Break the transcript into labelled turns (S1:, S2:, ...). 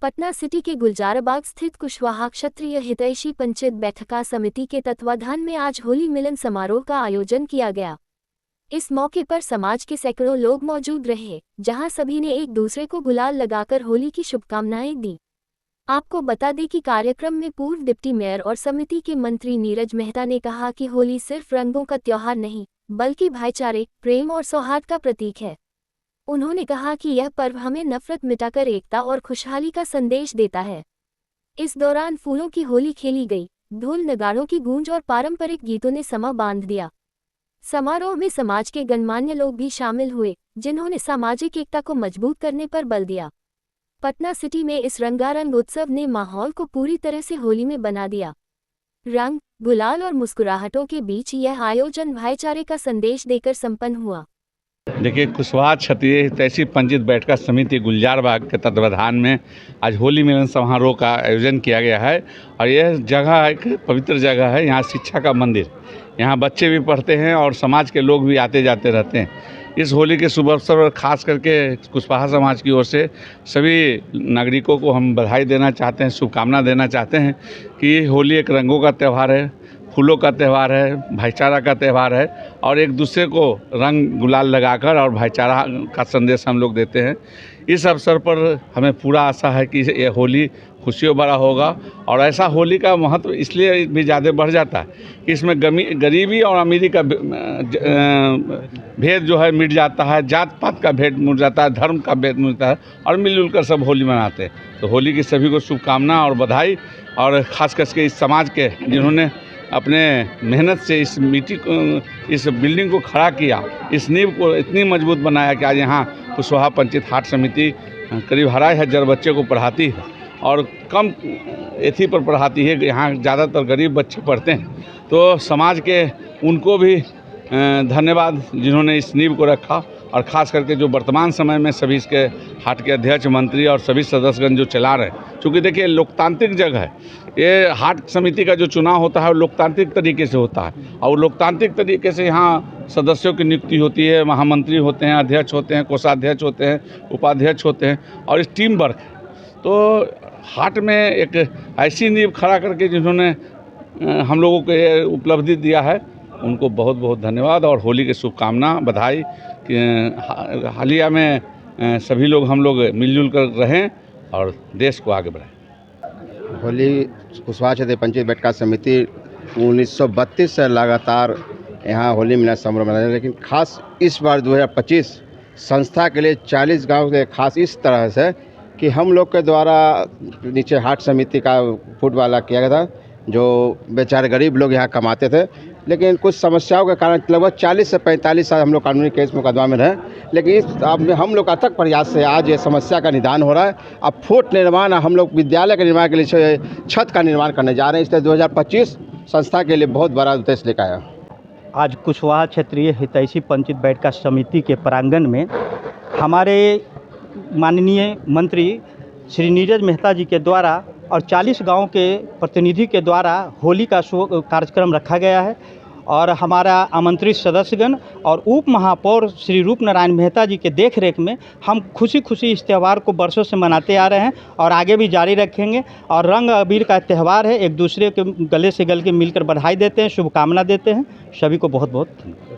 S1: Patna city के गुलजारबाग स्थित कुशवाहा क्षत्रिय हितैषी पंचायत बैठका समिति के तत्वाधान में आज होली मिलन समारोह का आयोजन किया गया। इस मौके पर समाज के सैकड़ों लोग मौजूद रहे, जहां सभी ने एक दूसरे को गुलाल लगाकर होली की शुभकामनाएं दी। आपको बता दें कि कार्यक्रम में पूर्व डिप्टी मेयर और समिति के मंत्री नीरज मेहता ने कहा कि होली सिर्फ रंगों का त्योहार नहीं, बल्कि भाईचारे, प्रेम और सौहार्द का प्रतीक है। उन्होंने कहा कि यह पर्व हमें नफरत मिटाकर एकता और खुशहाली का संदेश देता है। इस दौरान फूलों की होली खेली गई, ढोल नगाड़ों की गूंज और पारंपरिक गीतों ने समा बांध दिया। समारोह में समाज के गणमान्य लोग भी शामिल हुए, जिन्होंने सामाजिक एकता को मजबूत करने पर बल दिया। पटना सिटी में इस रंगारंग उत्सव ने माहौल को पूरी तरह से होली में बना दिया। रंग, गुलाल और मुस्कुराहटों के बीच यह आयोजन भाईचारे का संदेश देकर संपन्न हुआ।
S2: देखिए, कुशवाहा क्षत्रिय हितैषी पंचायत बैठका समिति गुलजारबाग के तत्वाधान में आज होली मिलन समारोह का आयोजन किया गया है। और यह जगह एक पवित्र जगह है। यहाँ शिक्षा का मंदिर, यहाँ बच्चे भी पढ़ते हैं और समाज के लोग भी आते जाते रहते हैं। इस होली के शुभ अवसर पर खास करके कुशवाहा समाज की ओर से सभी नागरिकों को हम बधाई देना चाहते हैं, शुभकामना देना चाहते हैं कि होली एक रंगों का त्यौहार है, फूलों का त्यौहार है, भाईचारा का त्यौहार है और एक दूसरे को रंग गुलाल लगाकर और भाईचारा का संदेश हम लोग देते हैं। इस अवसर पर हमें पूरा आशा है कि ये होली खुशियों भरा होगा। और ऐसा होली का महत्व इसलिए भी ज़्यादा बढ़ जाता है कि इसमें गरीबी और अमीरी का भेद जो है मिट जाता है, जात पात का भेद मिट जाता है, धर्म का भेद मिटता है और मिलजुल कर सब होली मनाते हैं। तो होली की सभी को शुभकामना और बधाई। और ख़ास करके इस समाज के जिन्होंने अपने मेहनत से इस मिट्टी को, इस बिल्डिंग को खड़ा किया, इस नींव को इतनी मजबूत बनाया कि आज यहाँ कुशवाहा पंचायत हाट समिति करीब 2,500 बच्चे को पढ़ाती है और कम एथी पर पढ़ाती है। यहाँ ज़्यादातर गरीब बच्चे पढ़ते हैं। तो समाज के उनको भी धन्यवाद जिन्होंने इस नींव को रखा। और ख़ास करके जो वर्तमान समय में सभी इसके हाट के अध्यक्ष, मंत्री और सभी सदस्यगण जो चला रहे हैं, चूँकि देखिए लोकतांत्रिक जगह है। ये हाट समिति का जो चुनाव होता है वो लोकतांत्रिक तरीके से होता है और लोकतांत्रिक तरीके से यहाँ सदस्यों की नियुक्ति होती है, महामंत्री होते हैं, अध्यक्ष होते हैं, कोषाध्यक्ष होते हैं, उपाध्यक्ष होते हैं और इस टीम वर्क है। तो हाट में एक ऐसी नींव खड़ा करके जिन्होंने हम लोगों को ये उपलब्धि दिया है, उनको बहुत बहुत धन्यवाद और होली की शुभकामना, बधाई। हालिया में सभी लोग हम लोग मिलजुल कर रहें और देश को आगे बढ़ाएं।
S3: होली कुशवाहा क्षत्रिय पंचायत बैठका समिति 1932 से लगातार यहाँ होली मिलन समारोह मनाया, लेकिन खास इस बार 2025 संस्था के लिए 40 गांव के खास इस तरह से कि हम लोग के द्वारा नीचे हाट समिति का फूड वाला किया गया था, जो बेचारे गरीब लोग यहाँ कमाते थे। लेकिन कुछ समस्याओं के कारण लगभग 40 से 45 साल हम लोग कानूनी केस मुकदमा में रहे, लेकिन इस अब हम लोग अथक प्रयास से आज ये समस्या का निदान हो रहा है। अब फूट निर्माण, हम लोग विद्यालय के निर्माण के लिए छत का निर्माण करने जा रहे हैं। इसलिए 2025 संस्था के लिए बहुत बड़ा उद्देश्य लेकर आया।
S4: आज कुशवाहा क्षेत्रीय हितैषी पंचायत बैठका समिति के प्रांगण में हमारे माननीय मंत्री श्री नीरज मेहता जी के द्वारा और 40 गांव के प्रतिनिधि के द्वारा होली का कार्यक्रम रखा गया है। और हमारा आमंत्रित सदस्यगण और उप महापौर श्री रूप नारायण मेहता जी के देखरेख में हम खुशी खुशी इस त्यौहार को बरसों से मनाते आ रहे हैं और आगे भी जारी रखेंगे। और रंग अबीर का त्यौहार है, एक दूसरे के गले से गले के मिलकर बधाई देते हैं, शुभकामना देते हैं। सभी को बहुत बहुत धन्यवाद।